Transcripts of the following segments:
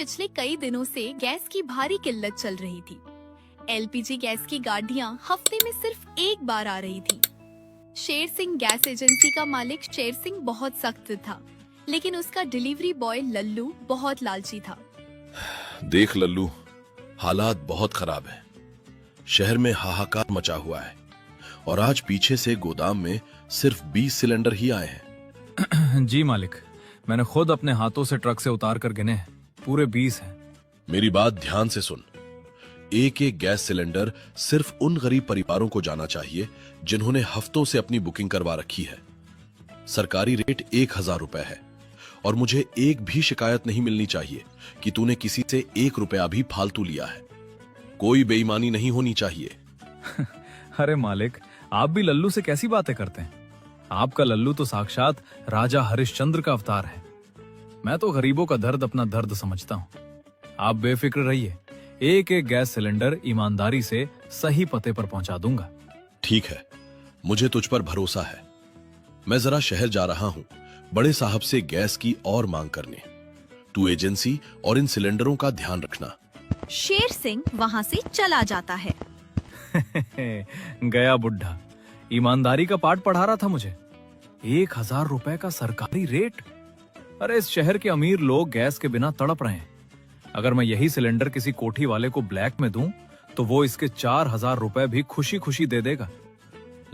पिछले कई दिनों से गैस की भारी किल्लत चल रही थी। एलपीजी गैस की गाड़ियां हफ्ते में सिर्फ एक बार आ रही थी। शेर सिंह गैस एजेंसी का मालिक शेर सिंह बहुत सख्त था, लेकिन उसका डिलीवरी बॉय लल्लू बहुत लालची था। देख लल्लू, हालात बहुत खराब है। शहर में हाहाकार मचा हुआ है और आज पीछे से गोदाम में सिर्फ 20 सिलेंडर ही आए हैं। जी मालिक, मैंने खुद अपने हाथों से ट्रक से उतार कर गिने हैं, पूरे 20 हैं। मेरी बात ध्यान से सुन। एक एक गैस सिलेंडर सिर्फ उन गरीब परिवारों को जाना चाहिए जिन्होंने हफ्तों से अपनी बुकिंग करवा रखी है। सरकारी रेट 1000 रुपए है और मुझे एक भी शिकायत नहीं मिलनी चाहिए कि तूने किसी से 1 रुपया भी फालतू लिया है। कोई बेईमानी नहीं होनी चाहिए। अरे मालिक, आप भी लल्लू से कैसी बातें करते हैं? आपका लल्लू तो साक्षात राजा हरिश्चंद्र का अवतार है। मैं तो गरीबों का दर्द अपना दर्द समझता हूँ। आप बेफिक्र रहिए, एक एक गैस सिलेंडर ईमानदारी से सही पते पर पहुंचा दूंगा। ठीक है, मुझे तुझ पर भरोसा है। मैं जरा शहर जा रहा हूँ बड़े साहब से गैस की और मांग करने। तू एजेंसी और इन सिलेंडरों का ध्यान रखना। शेर सिंह वहाँ से चला जाता है। गया बुढ़ा, ईमानदारी का पाठ पढ़ा रहा था मुझे। 1000 रुपए का सरकारी रेट। अरे इस शहर के अमीर लोग गैस के बिना तड़प रहे हैं। अगर मैं यही सिलेंडर किसी कोठी वाले को ब्लैक में दूं तो वो इसके 4000 रुपए भी खुशी खुशी दे देगा।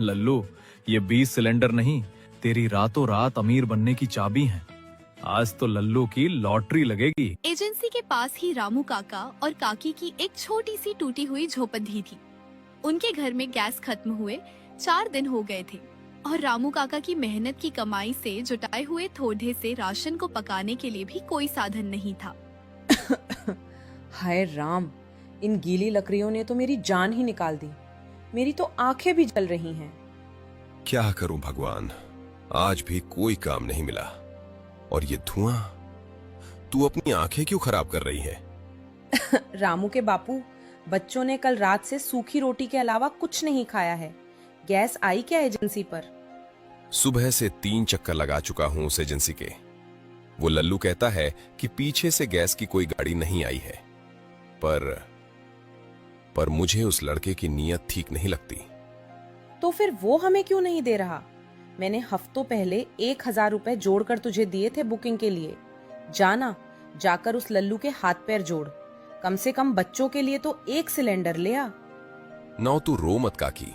लल्लू, ये 20 सिलेंडर नहीं, तेरी रातों रात अमीर बनने की चाबी है। आज तो लल्लू की लॉटरी लगेगी। एजेंसी के पास ही रामू काका और काकी की एक छोटी सी टूटी हुई झोपड़ी थी। उनके घर में गैस खत्म हुए 4 दिन हो गए थे और रामू काका की मेहनत की कमाई से जुटाए हुए थोड़े से राशन को पकाने के लिए भी कोई साधन नहीं था। हाय राम, इन गीली लकड़ियों ने तो मेरी जान ही निकाल दी। मेरी तो आंखें भी जल रही हैं। क्या करूं भगवान, आज भी कोई काम नहीं मिला। और ये धुआं, तू अपनी आंखें क्यों खराब कर रही है? रामू के बापू, बच्चों ने कल रात से सूखी रोटी के अलावा कुछ नहीं खाया है। गैस आई क्या एजेंसी पर? सुबह से 3 चक्कर लगा चुका हूं उस एजेंसी के। वो लल्लू कहता है कि पीछे से गैस की कोई गाड़ी नहीं आई है, पर मुझे उस लड़के की नीयत ठीक नहीं लगती। तो फिर वो हमें क्यों नहीं दे रहा? मैंने हफ्तों पहले 1000 रुपए जोड़कर तुझे दिए थे बुकिंग के लिए। जाना, जाकर उस लल्लू के हाथ पैर जोड़। कम से कम बच्चों के लिए तो 1 सिलेंडर ले आ। नौ, तू रो मत काकी,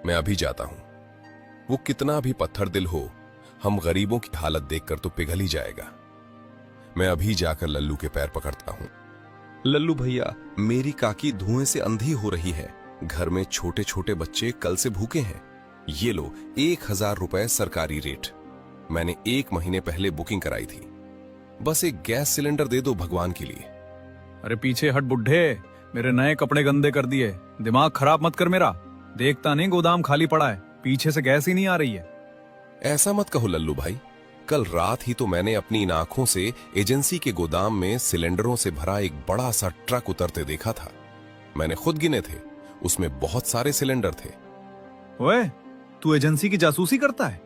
मैं अभी जाता हूं। वो कितना भी पत्थर दिल हो, हम गरीबों की हालत देखकर तो पिघल ही जाएगा। मैं अभी जाकर लल्लू के पैर पकड़ता हूं। लल्लू भैया, मेरी काकी धुएं से अंधी हो रही है। घर में छोटे छोटे बच्चे कल से भूखे हैं। ये लो 1000 रुपए सरकारी रेट। मैंने 1 महीने पहले बुकिंग कराई थी। बस एक गैस सिलेंडर दे दो भगवान के लिए। अरे पीछे हट बुढ़े, मेरे नए कपड़े गंदे कर दिए। दिमाग खराब मत कर मेरा। देखता नहीं गोदाम खाली पड़ा है, पीछे से गैस ही नहीं आ रही है। ऐसा मत कहो लल्लू भाई, कल रात ही तो मैंने अपनी इन आंखों से एजेंसी के गोदाम में सिलेंडरों से भरा एक बड़ा सा ट्रक उतरते देखा था। मैंने खुद गिने थे, उसमें बहुत सारे सिलेंडर थे। ओए, तू एजेंसी की जासूसी करता है?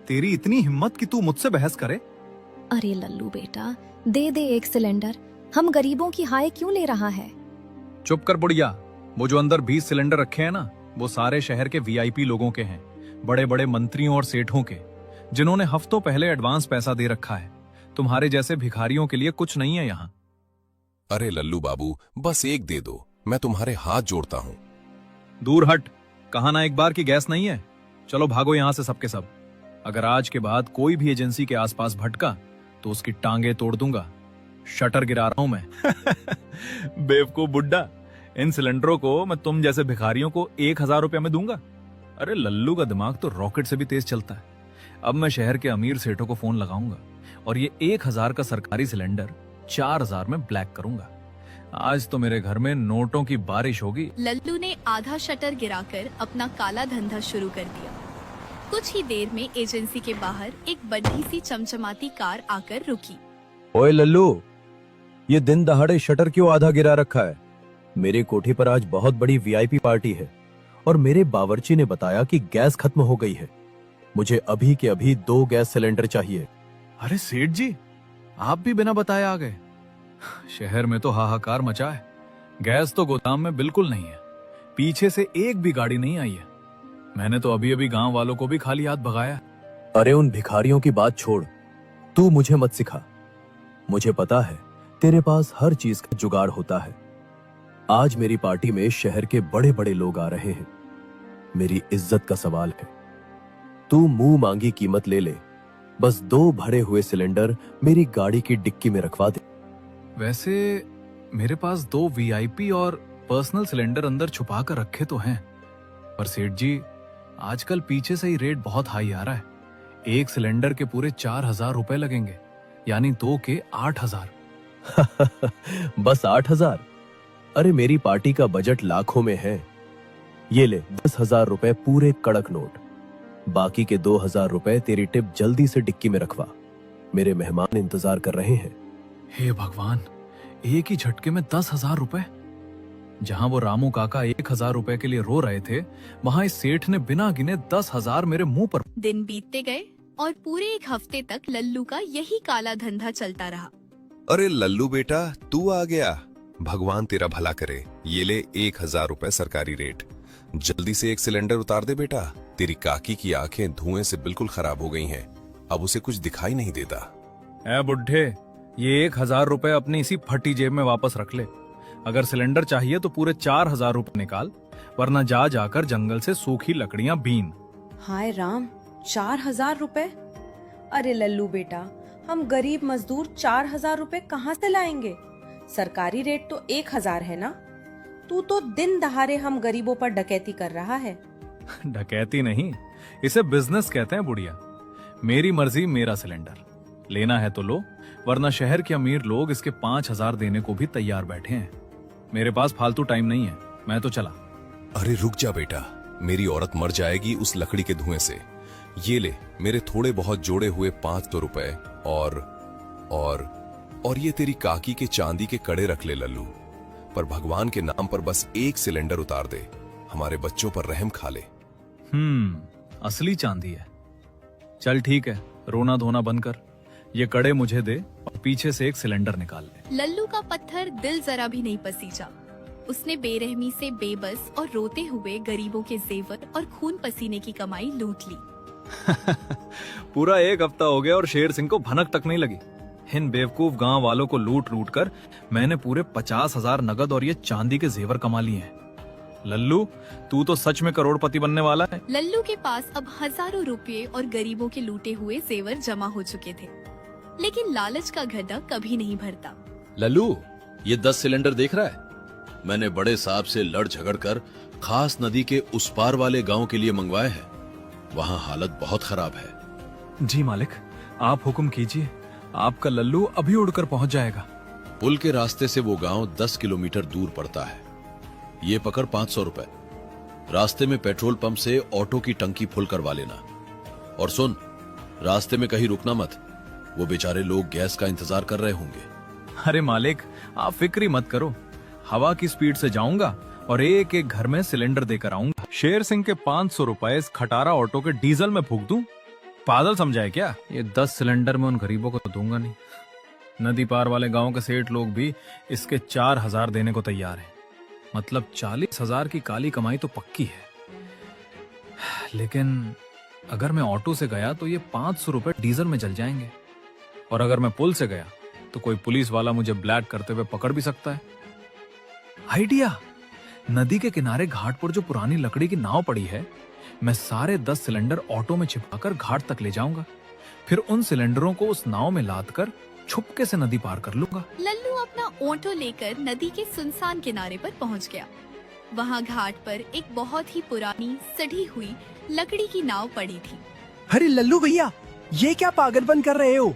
तेरी इतनी हिम्मत कि तू मुझसे बहस करे? अरे लल्लू बेटा, दे दे 1 सिलेंडर। हम गरीबों की हाय क्यों ले रहा है? चुप कर बुढ़िया। वो जो अंदर 20 सिलेंडर रखे हैं ना, वो सारे शहर के वीआईपी लोगों के हैं, बड़े बड़े मंत्रियों और सेठों के, जिन्होंने हफ्तों पहले एडवांस पैसा दे रखा है। तुम्हारे जैसे भिखारियों के लिए कुछ नहीं है यहाँ। अरे लल्लू बाबू, बस एक दे दो, मैं तुम्हारे हाथ जोड़ता हूँ। दूर हट, कहा ना एक बार की गैस नहीं है। चलो भागो यहाँ से सबके सब। अगर आज के बाद कोई भी एजेंसी के आसपास भटका तो उसकी टांगे तोड़ दूंगा। शटर गिरा रहा हूं मैं। बेवकूफ बुड्ढा, इन सिलेंडरों को मैं तुम जैसे भिखारियों को 1000 रुपया में दूंगा? अरे लल्लू का दिमाग तो रॉकेट से भी तेज चलता है। अब मैं शहर के अमीर सेठों को फोन लगाऊंगा और ये 1000 का सरकारी सिलेंडर 4000 में ब्लैक करूंगा। आज तो मेरे घर में नोटों की बारिश होगी। लल्लू ने आधा शटर गिराकर अपना काला धंधा शुरू कर दिया। कुछ ही देर में एजेंसी के बाहर एक बड़ी सी चमचमाती कार आकर रुकी। ओए लल्लू, ये दिन दहाड़े शटर क्यों आधा गिरा रखा है? मेरे कोठी पर आज बहुत बड़ी वीआईपी पार्टी है और मेरे बावर्ची ने बताया कि गैस खत्म हो गई है। मुझे अभी के अभी 2 गैस सिलेंडर चाहिए। अरे सेठ जी, आप भी बिना बताए आ गए। शहर में तो हाहाकार मचा है। गैस तो गोदाम में बिल्कुल नहीं है, पीछे से एक भी गाड़ी नहीं आई है। मैंने तो अभी अभी गांव वालों को भी खाली हाथ भगाया। अरे उन भिखारियों की बात छोड़, तू मुझे मत सिखा। मुझे पता है तेरे पास हर चीज का जुगाड़ होता है। आज मेरी पार्टी में शहर के बड़े बड़े लोग आ रहे हैं, मेरी इज्जत का सवाल है। तू मुंह मांगी कीमत ले ले, बस 2 भरे हुए सिलेंडर मेरी गाड़ी की डिक्की में रखवा दे। वैसे मेरे पास 2 वीआईपी और पर्सनल सिलेंडर अंदर छुपा कर रखे तो हैं, पर सेठ जी आजकल पीछे से ही रेट बहुत हाई आ रहा है। एक सिलेंडर के पूरे 4,000 रुपए लगेंगे, यानी 2 के 8,000। बस 8,000? अरे मेरी पार्टी का बजट लाखों में है। ये ले 10,000 रुपए पूरे कड़क नोट, बाकी के 2,000 रुपए तेरी टिप जल्दी से डिक्की में रखवा। मेरे मेहमान इंतजार कर रहे हैं। हे भगवान, एक ही झटके में 10,000 रुपए। जहां वो रामू काका 1,000 रुपए के लिए रो रहे थे, वहां इस सेठ ने बिना गिने 10,000 मेरे मुंह पर। दिन बीतते गए और पूरे 1 हफ्ते तक लल्लू का यही काला धंधा चलता रहा। अरे लल्लू बेटा, तू आ गया। भगवान तेरा भला करे। ये ले 1,000 रुपए सरकारी रेट। जल्दी से एक सिलेंडर उतार दे बेटा। तेरी काकी की आंखें धुएं से बिल्कुल खराब हो गई हैं, अब उसे कुछ दिखाई नहीं देता। ए बुढ़े, ये 1,000 रुपए अपनी इसी फटी जेब में वापस रख ले। अगर सिलेंडर चाहिए तो पूरे 4,000 रुपए निकाल, वरना जा जाकर जंगल से सूखी लकड़ियां बीन। हाय राम, 4,000 रुपए? अरे लल्लू बेटा, हम गरीब मजदूर 4,000 रुपए कहाँ से लाएंगे? सरकारी रेट तो 1,000 है ना। तू तो दिन दहाड़े हम गरीबों पर डकैती कर रहा है। डकैती नहीं, इसे बिजनेस कहते हैं बुढ़िया। मेरी मर्जी, मेरा सिलेंडर। लेना है तो लो, वरना शहर के अमीर लोग इसके 5,000 देने को भी तैयार बैठे हैं। मेरे पास फालतू टाइम नहीं है, मैं तो चला। अरे रुक जा बेटा, मेरी औरत मर जाएगी उस लकड़ी के धुएं से। ये ले मेरे थोड़े बहुत जोड़े हुए 500 रुपए और ये तेरी काकी के चांदी के कड़े रख ले लल्लू। पर भगवान के नाम पर बस एक सिलेंडर उतार दे, हमारे बच्चों पर रहम खा ले। असली चांदी है। चल ठीक है, रोना धोना बंद कर। ये कड़े मुझे दे और पीछे से एक सिलेंडर निकाल ले। लल्लू का पत्थर दिल जरा भी नहीं पसीजा। उसने बेरहमी से बेबस और रोते हुए गरीबों के जेवर और खून पसीने की कमाई लूट ली। पूरा 1 हफ्ता हो गया और शेर सिंह को भनक तक नहीं लगी। इन बेवकूफ गांव वालों को लूट लूट कर मैंने पूरे 50,000 नगद और ये चांदी के जेवर कमा लिए हैं। लल्लू, तू तो सच में करोड़पति बनने वाला है। लल्लू के पास अब हजारों रुपए और गरीबों के लूटे हुए जेवर जमा हो चुके थे, लेकिन लालच का गड्ढा कभी नहीं भरता। लल्लू, ये 10 सिलेंडर देख रहा है? मैंने बड़े साहब से लड़ झगड़ कर खास नदी के उस पार वाले गांव के लिए मंगवाए हैं। वहां हालत बहुत खराब है। जी मालिक, आप हुक्म कीजिए, आपका लल्लू अभी उड़कर पहुंच जाएगा। पुल के रास्ते से वो गांव 10 किलोमीटर दूर पड़ता है। ये पकड़ 500 रुपए। रास्ते में पेट्रोल पंप से ऑटो की टंकी फुल करवा लेना। और सुन, रास्ते में कहीं रुकना मत, वो बेचारे लोग गैस का इंतजार कर रहे होंगे। अरे मालिक, आप फिक्र मत करो, हवा की स्पीड से जाऊंगा और एक एक घर में सिलेंडर देकर आऊंगा। शेर सिंह के 500 रुपए इस खटारा ऑटो के डीजल में फूंक दूं? पागल समझाए क्या? ये 10 सिलेंडर में उन गरीबों को तो दूंगा नहीं। नदी पार वाले गांव के सेठ लोग भी इसके 4,000 देने को तैयार हैं। मतलब 40,000 की काली कमाई तो पक्की है। लेकिन अगर मैं ऑटो से गया तो ये 500 रुपए डीजल में जल जाएंगे, और अगर मैं पुल से गया तो कोई पुलिस वाला मुझे ब्लैक करते हुए पकड़ भी सकता है। आइडिया! नदी के किनारे घाट पर जो पुरानी लकड़ी की नाव पड़ी है, मैं सारे 10 सिलेंडर ऑटो में छिपाकर घाट तक ले जाऊंगा। फिर उन सिलेंडरों को उस नाव में लादकर छुपके से नदी पार कर लूंगा। लल्लू अपना ऑटो लेकर नदी के सुनसान किनारे पर पहुंच गया। वहां घाट पर एक बहुत ही पुरानी सड़ी हुई लकड़ी की नाव पड़ी थी। अरे लल्लू भैया, ये क्या पागलपन कर रहे हो?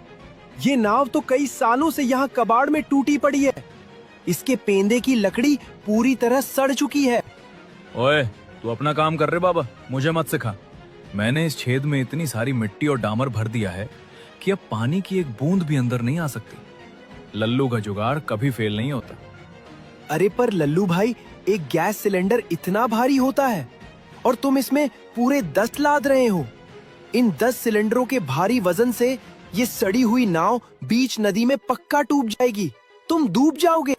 ये नाव तो कई सालों से यहाँ कबाड़ में टूटी पड़ी है। इसके पेंदे की लकड़ी पूरी तरह सड़ चुकी है। ओए, तू अपना काम कर रहे बाबा, मुझे मत सिखा। मैंने इस छेद में इतनी सारी मिट्टी और डामर भर दिया है कि अब पानी की एक बूंद भी अंदर नहीं आ सकती। लल्लू का जुगाड़ कभी फेल नहीं होता। अरे पर लल्लू भाई, एक गैस सिलेंडर इतना भारी होता है और तुम इसमें पूरे 10 लाद रहे हो। इन 10 सिलेंडरों के भारी वजन से ये सड़ी हुई नाव बीच नदी में पक्का डूब जाएगी। तुम डूब जाओगे।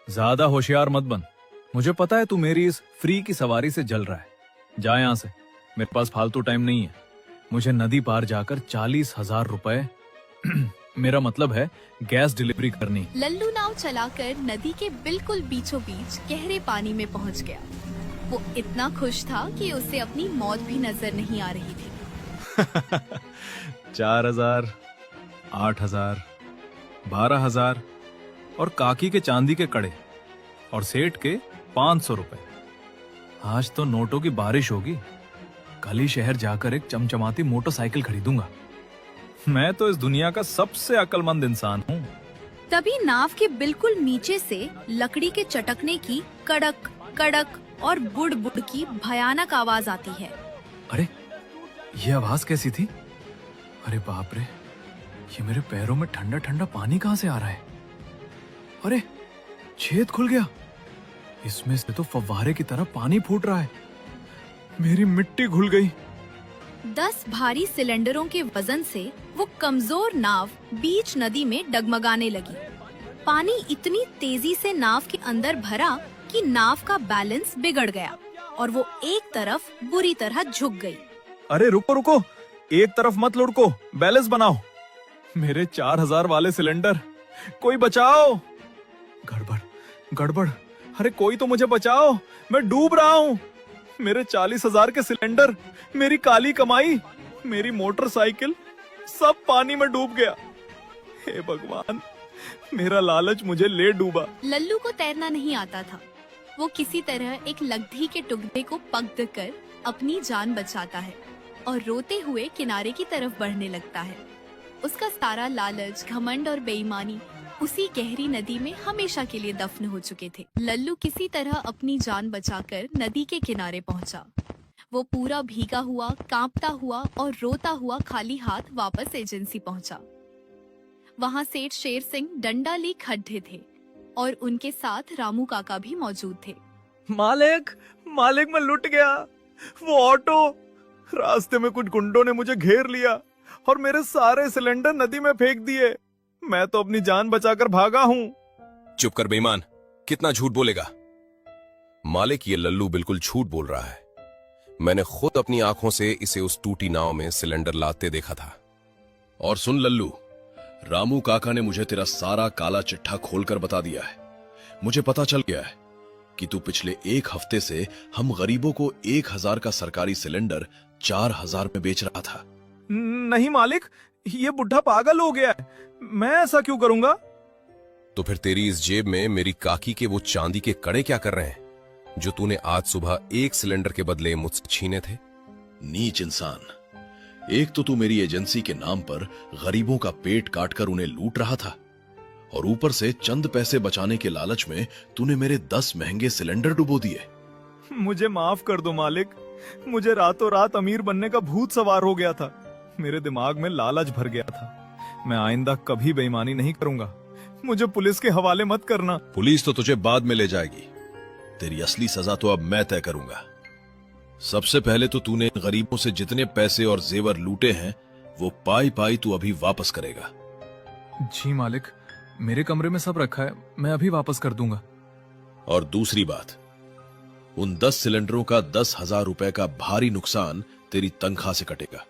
ज्यादा होशियार मत बन। मुझे पता है तू मेरी इस फ्री की सवारी से जल रहा है। जा यहाँ से, मेरे पास फालतू टाइम नहीं है। मुझे नदी पार जाकर 40,000 रुपए मेरा मतलब है गैस डिलीवरी करनी। लल्लू नाव चलाकर नदी के बिल्कुल बीचों बीच गहरे पानी में पहुंच गया। वो इतना खुश था कि उसे अपनी मौत भी नजर नहीं आ रही थी। 4,000, 8,000, 12,000 और काकी के चांदी के कड़े और सेठ के 500 रुपए। आज तो नोटों की बारिश होगी। कल ही शहर जाकर एक चमचमाती मोटरसाइकिल खरीदूंगा। मैं तो इस दुनिया का सबसे अक्लमंद इंसान हूँ। तभी नाव के बिल्कुल नीचे से लकड़ी के चटकने की कड़क कड़क और बुड़ बुड़ की भयानक आवाज आती है। अरे ये आवाज कैसी थी? अरे बाप रे, ये मेरे पैरों में ठंडा ठंडा पानी कहाँ से आ रहा है? अरे छेद खुल गया, इसमें से तो फव्वारे की तरह पानी फूट रहा है। मेरी मिट्टी घुल गई। 10 भारी सिलेंडरों के वजन से वो कमजोर नाव बीच नदी में डगमगाने लगी। पानी इतनी तेजी से नाव के अंदर भरा कि नाव का बैलेंस बिगड़ गया और वो एक तरफ बुरी तरह झुक गई। अरे रुको रुको, एक तरफ मत लुढ़को, बैलेंस बनाओ। मेरे 4,000 वाले सिलेंडर, कोई बचाओ। गड़बड़ गड़बड़, अरे कोई तो मुझे बचाओ, मैं डूब रहा हूँ। मेरे 40,000 के सिलेंडर, मेरी काली कमाई, मेरी मोटरसाइकिल, सब पानी में डूब गया। हे भगवान, मेरा लालच मुझे ले डूबा। लल्लू को तैरना नहीं आता था। वो किसी तरह एक लकड़ी के टुकड़े को पकड़ कर अपनी जान बचाता है और रोते हुए किनारे की तरफ बढ़ने लगता है। उसका सारा लालच, घमंड और बेईमानी उसी गहरी नदी में हमेशा के लिए दफन हो चुके थे। लल्लू किसी तरह अपनी जान बचाकर नदी के किनारे पहुंचा। वो पूरा भीगा हुआ, कांपता हुआ और रोता हुआ खाली हाथ वापस एजेंसी पहुंचा। वहां सेठ शेर सिंह डंडा ली खड्डे थे और उनके साथ रामू काका भी मौजूद थे। मालिक, मालिक मैं लुट गया। वो ऑटो, रास्ते में कुछ गुंडों ने मुझे घेर लिया और मेरे सारे सिलेंडर नदी में फेंक दिए। मैं तो अपनी जान बचाकर भागा हूँ। चुप कर बेईमान, कितना झूठ बोलेगा? मालिक, ये लल्लू बिल्कुल झूठ बोल रहा है। मैंने खुद अपनी आंखों से इसे उस टूटी नाव में सिलेंडर लादते देखा था। और सुन लल्लू, रामू काका ने मुझे तेरा सारा काला चिट्ठा खोलकर बता दिया है। मुझे पता चल गया है कि तू पिछले 1 हफ्ते से हम गरीबों को 1,000 का सरकारी सिलेंडर 4,000 में बेच रहा था। नहीं मालिक, ये बुढ़ा पागल हो गया है। मैं ऐसा क्यों करूंगा? तो फिर तेरी इस जेब में मेरी काकी के वो चांदी के कड़े क्या कर रहे हैं, जो तूने आज सुबह 1 सिलेंडर के बदले मुझसे छीने थे? नीच इंसान, एक तो तू मेरी एजेंसी के नाम पर गरीबों का पेट काटकर उन्हें लूट रहा था और ऊपर से चंद पैसे बचाने के लालच में तूने मेरे 10 महंगे सिलेंडर डुबो दिए। मुझे माफ कर दो मालिक, मुझे रातों रात अमीर बनने का भूत सवार हो गया था। मेरे दिमाग में लालच भर गया था। मैं आइंदा कभी बेईमानी नहीं करूंगा। मुझे पुलिस के हवाले मत करना। पुलिस तो तुझे बाद में ले जाएगी, तेरी असली सजा तो अब मैं तय करूंगा। सबसे पहले तो तूने इन गरीबों से जितने पैसे और जेवर लूटे हैं वो पाई पाई तू अभी वापस करेगा। जी मालिक, मेरे कमरे में सब रखा है, मैं अभी वापस कर दूंगा। और दूसरी बात, उन 10 सिलेंडरों का 10,000 रुपए का भारी नुकसान तेरी तनख्वाह से कटेगा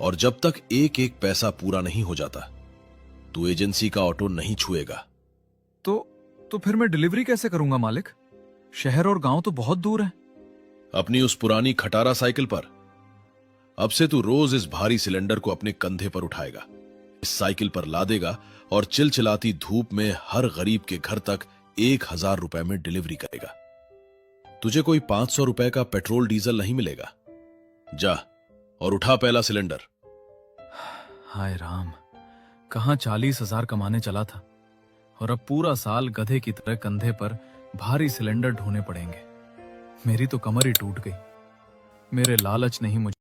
और जब तक एक एक पैसा पूरा नहीं हो जाता तू एजेंसी का ऑटो नहीं छुएगा। तो फिर मैं डिलीवरी कैसे करूंगा मालिक? शहर और गांव तो बहुत दूर है। अपनी उस पुरानी खटारा साइकिल पर। अब से तू रोज इस भारी सिलेंडर को अपने कंधे पर उठाएगा, इस साइकिल पर लादेगा और चिलचिलाती धूप में हर गरीब के घर तक 1,000 रुपए में डिलीवरी करेगा। तुझे कोई 500 रुपए का पेट्रोल डीजल नहीं मिलेगा। जा और उठा पहला सिलेंडर। हाय राम, कहां 40,000 कमाने चला था और अब पूरा साल गधे की तरह कंधे पर भारी सिलेंडर ढोने पड़ेंगे। मेरी तो कमर ही टूट गई। मेरे लालच नहीं मुझे